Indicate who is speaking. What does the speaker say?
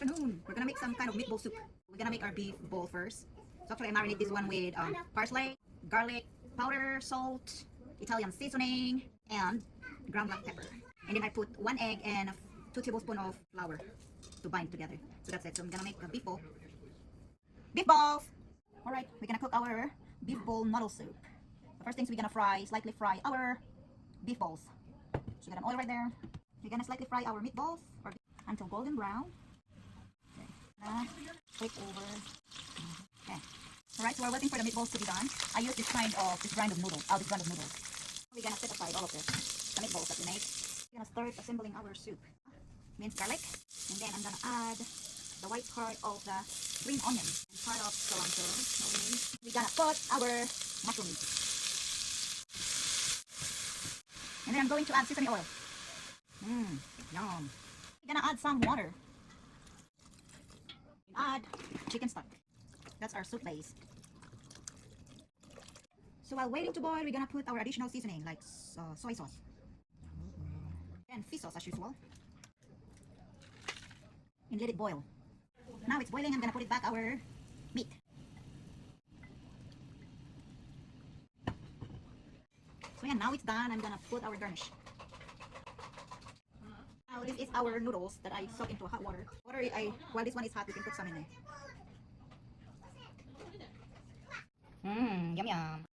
Speaker 1: afternoon. We're gonna make some kind of meatball soup. We're gonna make our beef bowl first. So actually I marinate this one with parsley, garlic powder, salt, Italian seasoning, and ground black pepper. And then I put 1 egg and 2 tablespoons of flour to bind together. So that's it. So I'm gonna make a beef bowl. Beef balls! Alright, we're gonna cook our beef bowl noodle soup. The first things we're gonna slightly fry our beef balls. So we got an oil right there. We're gonna slightly fry our meatballs until golden brown. Okay. Flip over. Okay. Alright, so we're waiting for the meatballs to be done. I use this brand of noodles. We're gonna set aside all of this, the meatballs that we made. We're gonna start assembling our soup. Minced garlic, and then I'm gonna add the white part of the green onion and part of cilantro. We're gonna put our mushrooms, and then I'm going to add sesame oil. Yum. We're gonna add some water. Add chicken stock. That's our soup base. So while waiting to boil, we're gonna put our additional seasoning like soy sauce and fish sauce as usual, and let it boil. Now it's boiling. I'm gonna put it back our meat. So yeah, now it's done. I'm gonna put our garnish. Now this is our noodles that I soak into hot water. While this one is hot, we can put some in there. Yum yum.